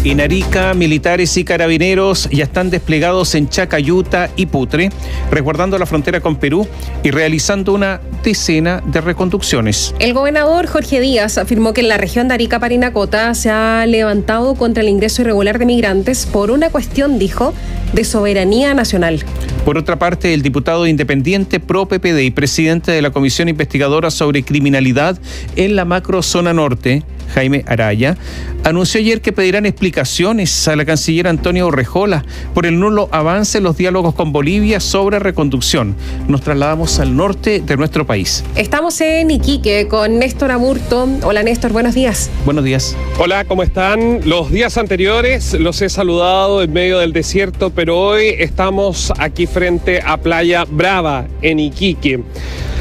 En Arica, militares y carabineros ya están desplegados en Chacayuta y Putre, resguardando la frontera con Perú y realizando una decena de reconducciones. El gobernador Jorge Díaz afirmó que en la región de Arica-Parinacota se ha levantado contra el ingreso irregular de migrantes por una cuestión, dijo, de soberanía nacional. Por otra parte, el diputado independiente pro PPD y presidente de la Comisión Investigadora sobre Criminalidad en la Macrozona Norte, Jaime Araya, anunció ayer que pedirán explicaciones a la canciller Antonia Urrejola por el nulo avance en los diálogos con Bolivia sobre reconducción. Nos trasladamos al norte de nuestro país. Estamos en Iquique con Néstor Aburto. Hola Néstor, buenos días. Buenos días. Hola, ¿cómo están? Los días anteriores los he saludado en medio del desierto, pero hoy estamos aquí frente a Playa Brava, en Iquique.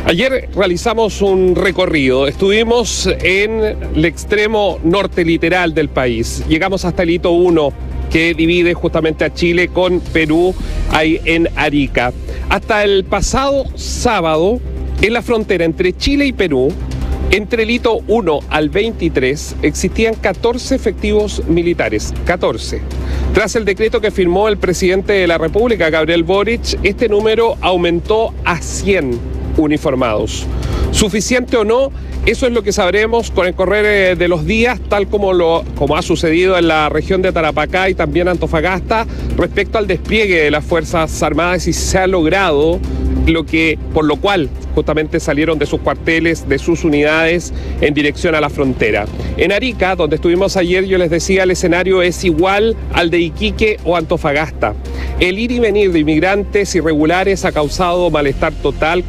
Ayer realizamos un recorrido, estuvimos en el extremo norte literal del país, llegamos hasta el hito 1 que divide justamente a Chile con Perú, ahí en Arica. Hasta el pasado sábado, en la frontera entre Chile y Perú, entre el hito 1 al 23, existían 14 efectivos militares, 14. Tras el decreto que firmó el presidente de la República, Gabriel Boric, este número aumentó a 100 uniformados. ¿Suficiente o no? Eso es lo que sabremos con el correr de los días, tal como ha sucedido en la región de Tarapacá y también Antofagasta, respecto al despliegue de las Fuerzas Armadas y si se ha logrado por lo cual justamente salieron de sus cuarteles, de sus unidades en dirección a la frontera. En Arica, donde estuvimos ayer, yo les decía, el escenario es igual al de Iquique o Antofagasta. El ir y venir de inmigrantes irregulares ha causado malestar total,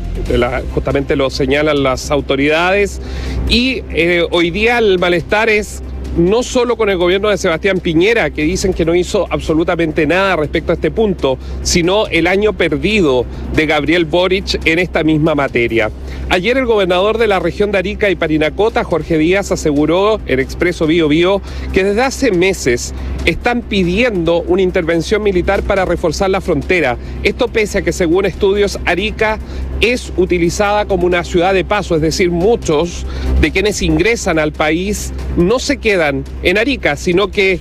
justamente lo señalan las autoridades, y hoy día el malestar es no solo con el gobierno de Sebastián Piñera, que dicen que no hizo absolutamente nada respecto a este punto, sino el año perdido de Gabriel Boric en esta misma materia. Ayer el gobernador de la región de Arica y Parinacota, Jorge Díaz, aseguró en Expreso Bío Bío que desde hace meses están pidiendo una intervención militar para reforzar la frontera. Esto pese a que, según estudios, Arica es utilizada como una ciudad de paso, es decir, muchos de quienes ingresan al país no se quedan en Arica, sino que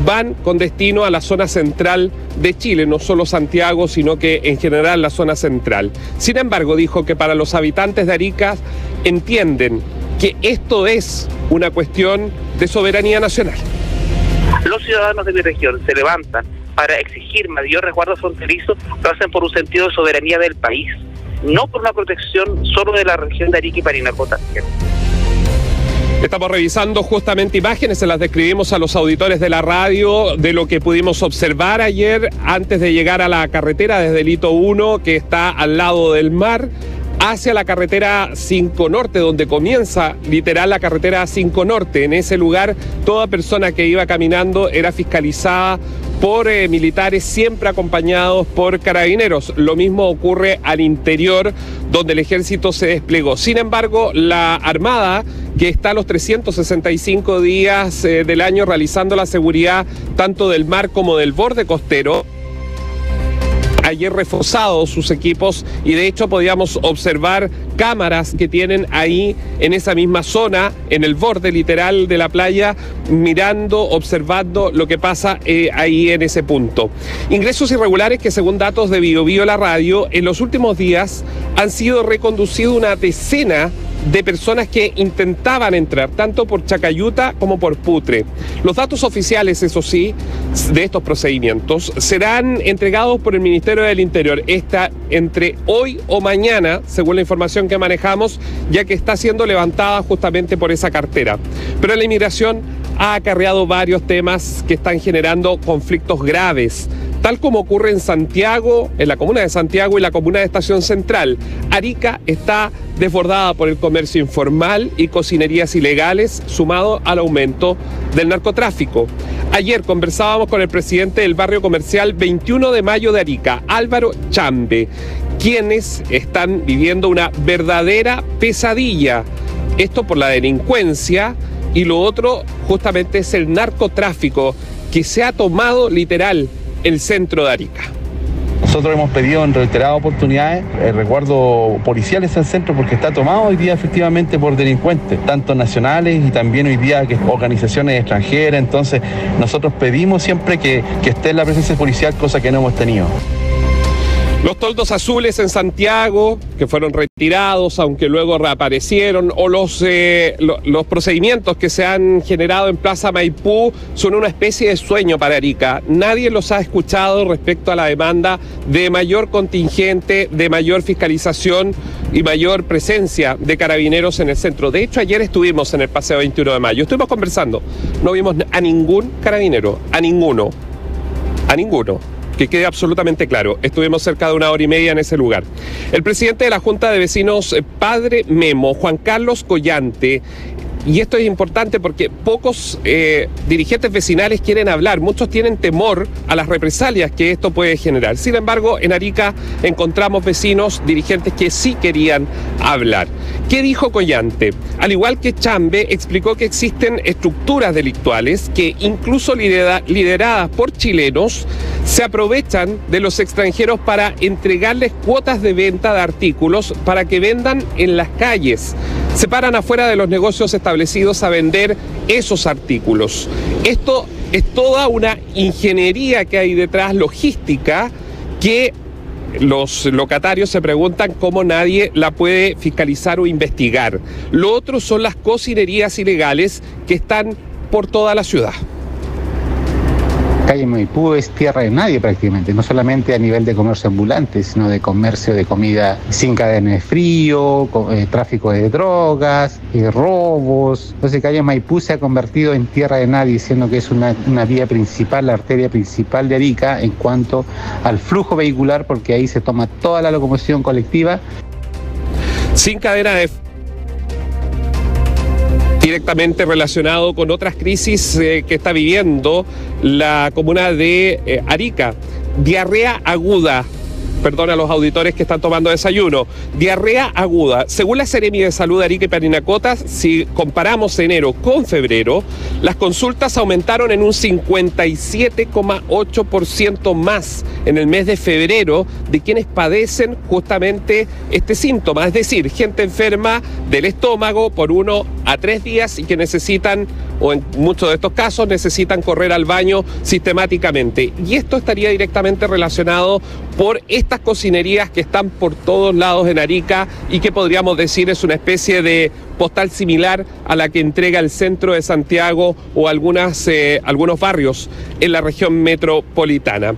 van con destino a la zona central de Chile, no solo Santiago, sino que en general la zona central. Sin embargo, dijo que para los habitantes de Arica entienden que esto es una cuestión de soberanía nacional. Los ciudadanos de mi región se levantan para exigir mayor resguardo fronterizo, lo hacen por un sentido de soberanía del país, no por una protección solo de la región de Arica y Parinacota. Estamos revisando justamente imágenes, se las describimos a los auditores de la radio, de lo que pudimos observar ayer antes de llegar a la carretera desde el hito 1, que está al lado del mar, hacia la carretera 5 Norte, donde comienza literal la carretera 5 Norte. En ese lugar, toda persona que iba caminando era fiscalizada por militares, siempre acompañados por carabineros. Lo mismo ocurre al interior, donde el ejército se desplegó. Sin embargo, la Armada, que está los 365 días del año realizando la seguridad tanto del mar como del borde costero, ayer reforzado sus equipos y de hecho podíamos observar cámaras que tienen ahí en esa misma zona, en el borde literal de la playa, mirando, observando lo que pasa ahí en ese punto. Ingresos irregulares que, según datos de Bío Bío la radio, en los últimos días han sido reconducidos una decena de personas que intentaban entrar, tanto por Chacayuta como por Putre. Los datos oficiales, eso sí, de estos procedimientos serán entregados por el Ministerio del Interior entre hoy o mañana, según la información que manejamos, ya que está siendo levantada justamente por esa cartera. Pero la inmigración ha acarreado varios temas que están generando conflictos graves, tal como ocurre en Santiago, en la comuna de Santiago y la comuna de Estación Central. Arica está desbordada por el comercio informal y cocinerías ilegales, sumado al aumento del narcotráfico. Ayer conversábamos con el presidente del barrio comercial 21 de Mayo de Arica, Álvaro Chambe, quienes están viviendo una verdadera pesadilla. Esto por la delincuencia, y lo otro justamente es el narcotráfico, que se ha tomado literal el centro de Arica. Nosotros hemos pedido en reiteradas oportunidades el resguardo policial en el centro porque está tomado hoy día efectivamente por delincuentes, tanto nacionales y también hoy día que organizaciones extranjeras. Entonces nosotros pedimos siempre que esté la presencia policial, cosa que no hemos tenido. Los toldos azules en Santiago, que fueron retirados, aunque luego reaparecieron, o los procedimientos que se han generado en Plaza Maipú, son una especie de sueño para Arica. Nadie los ha escuchado respecto a la demanda de mayor contingente, de mayor fiscalización y mayor presencia de carabineros en el centro. De hecho, ayer estuvimos en el Paseo 21 de Mayo, estuvimos conversando, no vimos a ningún carabinero, a ninguno. Que quede absolutamente claro, estuvimos cerca de 1 hora y media en ese lugar. El presidente de la Junta de Vecinos Padre Memo, Juan Carlos Collante, y esto es importante porque pocos dirigentes vecinales quieren hablar, muchos tienen temor a las represalias que esto puede generar. Sin embargo, en Arica encontramos vecinos, dirigentes que sí querían hablar. ¿Qué dijo Collante? Al igual que Chambe, explicó que existen estructuras delictuales que, incluso lideradas por chilenos, se aprovechan de los extranjeros para entregarles cuotas de venta de artículos para que vendan en las calles. Se paran afuera de los negocios establecidos a vender esos artículos. Esto es toda una ingeniería que hay detrás, logística, que los locatarios se preguntan cómo nadie la puede fiscalizar o investigar. Lo otro son las cocinerías ilegales que están por toda la ciudad. Calle Maipú es tierra de nadie prácticamente, no solamente a nivel de comercio ambulante, sino de comercio de comida sin cadena de frío, tráfico de drogas, robos. Entonces Calle Maipú se ha convertido en tierra de nadie, siendo que es una vía principal, la arteria principal de Arica en cuanto al flujo vehicular, porque ahí se toma toda la locomoción colectiva. Sin cadena de directamente relacionado con otras crisis que está viviendo la comuna de Arica. Diarrea aguda. Perdón a los auditores que están tomando desayuno. Diarrea aguda. Según la Seremi de Salud de Arica y Parinacota, si comparamos enero con febrero, las consultas aumentaron en un 57,8% más en el mes de febrero de quienes padecen justamente este síntoma. Es decir, gente enferma del estómago por 1 a 3 días y que necesitan, o en muchos de estos casos, necesitan correr al baño sistemáticamente. Y esto estaría directamente relacionado por estas cocinerías que están por todos lados en Arica y que podríamos decir es una especie de postal similar a la que entrega el centro de Santiago o algunos barrios en la región metropolitana.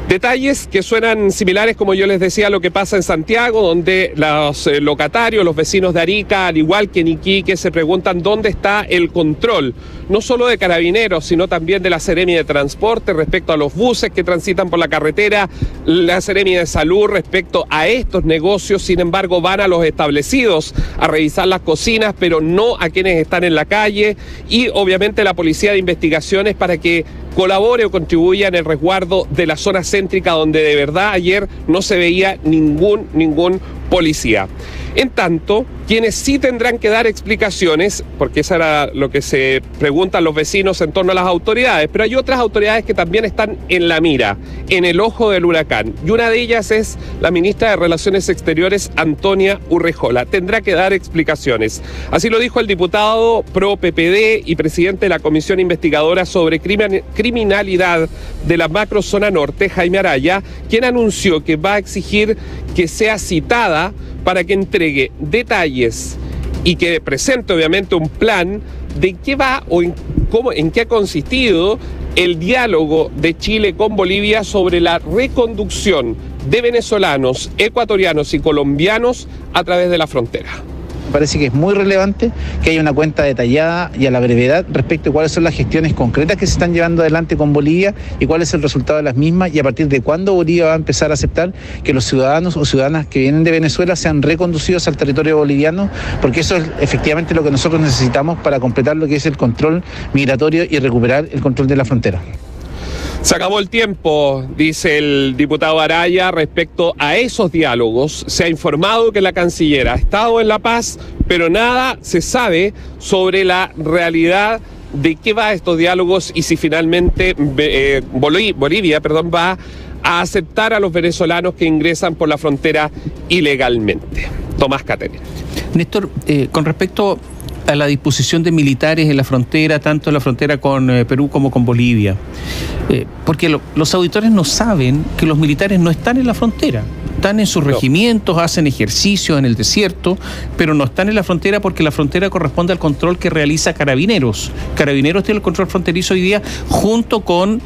Detalles que suenan similares, como yo les decía, a lo que pasa en Santiago, donde los locatarios, los vecinos de Arica, al igual que en Iquique, se preguntan dónde está el control, no solo de carabineros, sino también de la Seremi de Transporte respecto a los buses que transitan por la carretera, la Seremi de Salud respecto a estos negocios. Sin embargo, van a los establecidos a revisar las cocinas, pero no a quienes están en la calle, y obviamente la Policía de Investigaciones para que colabore o contribuya en el resguardo de la zona céntrica, donde de verdad ayer no se veía ningún policía. En tanto, quienes sí tendrán que dar explicaciones, porque eso era lo que se preguntan los vecinos en torno a las autoridades, pero hay otras autoridades que también están en la mira, en el ojo del huracán, y una de ellas es la ministra de Relaciones Exteriores, Antonia Urrejola. Tendrá que dar explicaciones. Así lo dijo el diputado pro PPD y presidente de la Comisión Investigadora sobre Criminalidad de la Macrozona Norte, Jaime Araya, quien anunció que va a exigir que sea citada para que entregue detalles y que presente obviamente un plan de qué va o en qué ha consistido el diálogo de Chile con Bolivia sobre la reconducción de venezolanos, ecuatorianos y colombianos a través de la frontera. Me parece que es muy relevante que haya una cuenta detallada y a la brevedad respecto a cuáles son las gestiones concretas que se están llevando adelante con Bolivia y cuál es el resultado de las mismas y a partir de cuándo Bolivia va a empezar a aceptar que los ciudadanos o ciudadanas que vienen de Venezuela sean reconducidos al territorio boliviano, porque eso es efectivamente lo que nosotros necesitamos para completar lo que es el control migratorio y recuperar el control de la frontera. Se acabó el tiempo, dice el diputado Araya, respecto a esos diálogos. Se ha informado que la canciller ha estado en La Paz, pero nada se sabe sobre la realidad de qué va estos diálogos y si finalmente Bolivia va a aceptar a los venezolanos que ingresan por la frontera ilegalmente. Tomás Catherine. Néstor, con respecto a la disposición de militares en la frontera, tanto en la frontera con Perú como con Bolivia, porque los auditores no saben que los militares no están en la frontera. Están en sus regimientos, hacen ejercicios en el desierto, pero no están en la frontera porque la frontera corresponde al control que realiza Carabineros. Carabineros tiene el control fronterizo hoy día junto con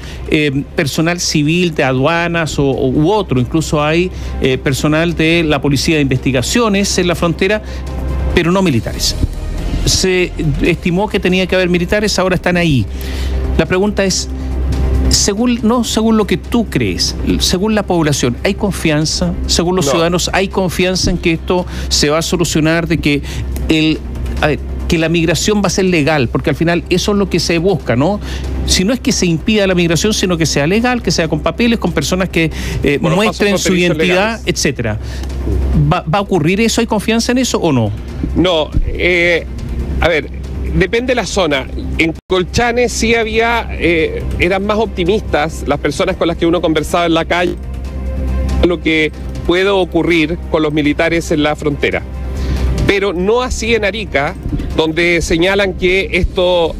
personal civil de aduanas u otro. Incluso hay personal de la Policía de Investigaciones en la frontera, pero no militares. Se estimó que tenía que haber militares, ahora están ahí. La pregunta es, no según lo que tú crees, según la población, ¿hay confianza? Según los ciudadanos, ¿hay confianza en que esto se va a solucionar, de que que la migración va a ser legal? Porque al final eso es lo que se busca, ¿no? Si no es que se impida la migración, sino que sea legal, que sea con papeles, con personas que muestren su identidad, etcétera. ¿Va a ocurrir eso? ¿Hay confianza en eso o no? No, a ver, depende de la zona. En Colchane sí eran más optimistas las personas con las que uno conversaba en la calle, lo que puede ocurrir con los militares en la frontera. Pero no así en Arica, donde señalan que esto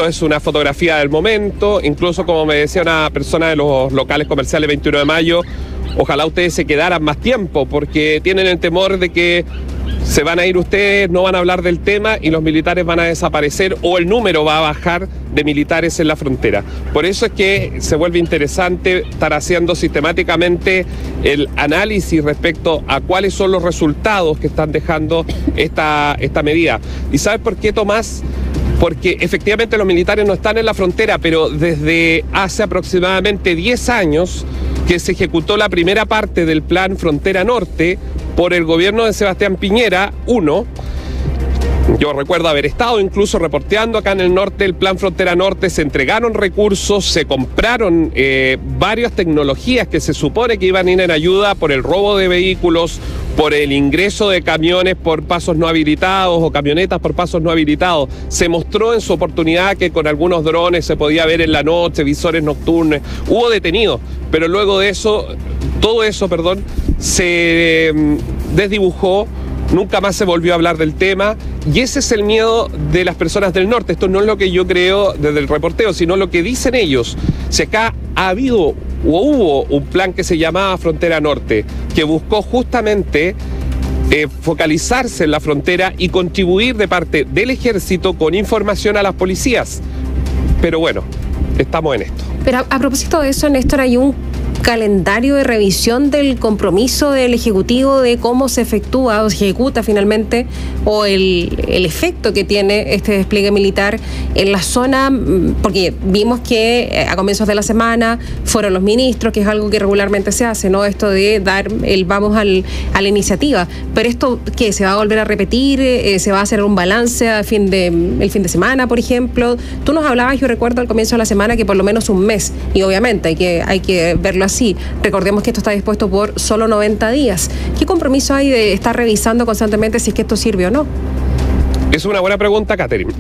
es una fotografía del momento, incluso como me decía una persona de los locales comerciales 21 de mayo, ojalá ustedes se quedaran más tiempo, porque tienen el temor de que se van a ir ustedes, no van a hablar del tema y los militares van a desaparecer o el número va a bajar de militares en la frontera. Por eso es que se vuelve interesante estar haciendo sistemáticamente el análisis respecto a cuáles son los resultados que están dejando esta medida. ¿Y sabes por qué, Tomás? Porque efectivamente los militares no están en la frontera, pero desde hace aproximadamente 10 años que se ejecutó la primera parte del Plan Frontera Norte por el gobierno de Sebastián Piñera, yo recuerdo haber estado incluso reporteando acá en el norte el Plan Frontera Norte, se entregaron recursos, se compraron varias tecnologías que se supone que iban a ir en ayuda por el robo de vehículos, por el ingreso de camiones por pasos no habilitados o camionetas por pasos no habilitados. Se mostró en su oportunidad que con algunos drones se podía ver en la noche, visores nocturnos, hubo detenidos, pero luego de eso, se desdibujó. Nunca más se volvió a hablar del tema y ese es el miedo de las personas del norte. Esto no es lo que yo creo desde el reporteo, sino lo que dicen ellos. Si acá ha habido o hubo un plan que se llamaba Frontera Norte, que buscó justamente focalizarse en la frontera y contribuir de parte del ejército con información a las policías. Pero bueno, estamos en esto. Pero a propósito de eso, Néstor, hay un calendario de revisión del compromiso del Ejecutivo de cómo se efectúa o se ejecuta finalmente o el efecto que tiene este despliegue militar en la zona, porque vimos que a comienzos de la semana fueron los ministros, que es algo que regularmente se hace, ¿no? Esto de dar el vamos a la iniciativa. Pero esto, ¿qué? ¿Se va a volver a repetir? ¿Se va a hacer un balance el fin de semana, por ejemplo? Tú nos hablabas, yo recuerdo al comienzo de la semana, que por lo menos un mes, y obviamente hay que verlo así. Recordemos que esto está dispuesto por solo 90 días. ¿Qué compromiso hay de estar revisando constantemente si es que esto sirve o no? Es una buena pregunta, Catherine.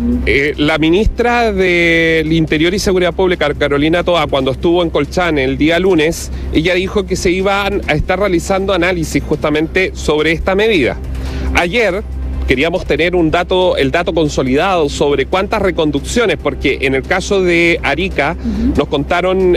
La ministra del Interior y Seguridad Pública, Carolina Toa, cuando estuvo en Colchane el día lunes, ella dijo que se iban a estar realizando análisis justamente sobre esta medida. Ayer queríamos tener el dato consolidado sobre cuántas reconducciones, porque en el caso de Arica nos contaron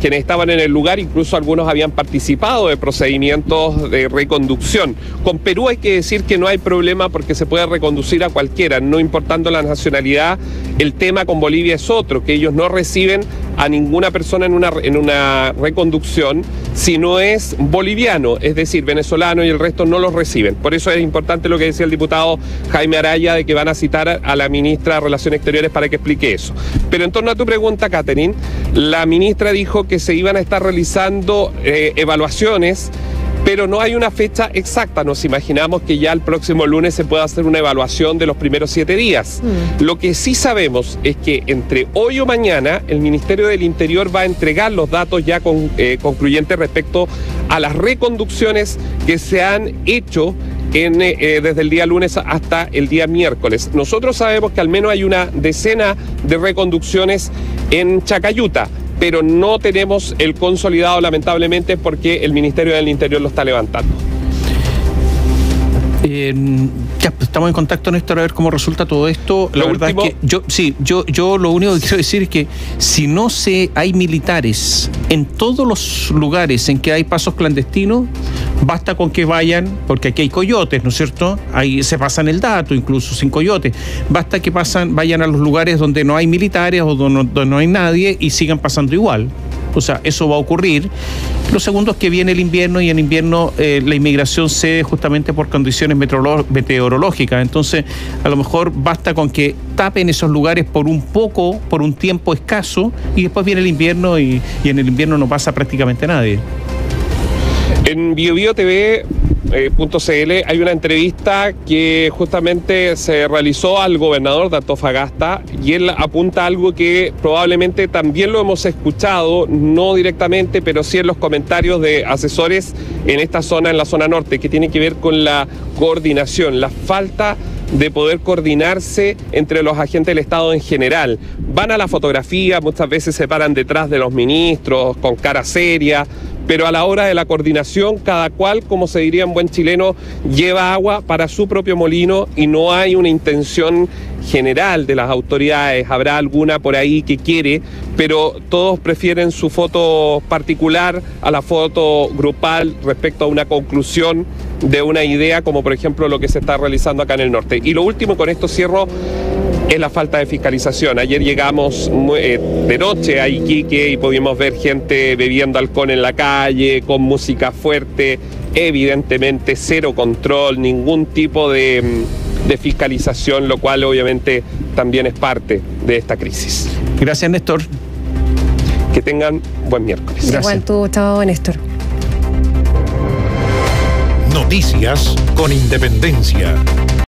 quienes estaban en el lugar, incluso algunos habían participado de procedimientos de reconducción. Con Perú hay que decir que no hay problema porque se puede reconducir a cualquiera, no importando la nacionalidad. El tema con Bolivia es otro, que ellos no reciben a ninguna persona en una reconducción si no es boliviano, es decir, venezolano, y el resto no los reciben. Por eso es importante lo que decía el diputado Jaime Araya, de que van a citar a la ministra de Relaciones Exteriores para que explique eso. Pero en torno a tu pregunta, Catherine, la ministra dijo que se iban a estar realizando evaluaciones, pero no hay una fecha exacta. Nos imaginamos que ya el próximo lunes se pueda hacer una evaluación de los primeros 7 días. Lo que sí sabemos es que entre hoy o mañana el Ministerio del Interior va a entregar los datos ya concluyentes respecto a las reconducciones que se han hecho desde el día lunes hasta el día miércoles. Nosotros sabemos que al menos hay una decena de reconducciones en Chacayuta, pero no tenemos el consolidado, lamentablemente, porque el Ministerio del Interior lo está levantando. Ya, estamos en contacto, Néstor, a ver cómo resulta todo esto. La verdad es que yo lo único que quiero decir es que si no hay militares en todos los lugares en que hay pasos clandestinos, basta con que vayan, porque aquí hay coyotes, ¿no es cierto? Ahí se pasan el dato, incluso sin coyotes. Basta que vayan a los lugares donde no hay militares o donde no hay nadie y sigan pasando igual. O sea, eso va a ocurrir. Lo segundo es que viene el invierno y en invierno la inmigración cede justamente por condiciones meteorológicas. Entonces, a lo mejor basta con que tapen esos lugares por un tiempo escaso, y después viene el invierno y en el invierno no pasa prácticamente nadie. En BioBioTV.cl hay una entrevista que justamente se realizó al gobernador de Antofagasta, y él apunta algo que probablemente también lo hemos escuchado, no directamente, pero sí en los comentarios de asesores en esta zona, en la zona norte, que tiene que ver con la coordinación, la falta de poder coordinarse entre los agentes del Estado en general. Van a la fotografía, muchas veces se paran detrás de los ministros con cara seria, pero a la hora de la coordinación, cada cual, como se diría en buen chileno, lleva agua para su propio molino y no hay una intención general de las autoridades. Habrá alguna por ahí que quiere, pero todos prefieren su foto particular a la foto grupal respecto a una conclusión de una idea, como por ejemplo lo que se está realizando acá en el norte. Y lo último, con esto cierro, es la falta de fiscalización. Ayer llegamos de noche a Iquique y pudimos ver gente bebiendo alcohol en la calle, con música fuerte, evidentemente cero control, ningún tipo de fiscalización, lo cual obviamente también es parte de esta crisis. Gracias, Néstor. Que tengan buen miércoles. Gracias. Igual tú, chao, Néstor. Noticias con Independencia.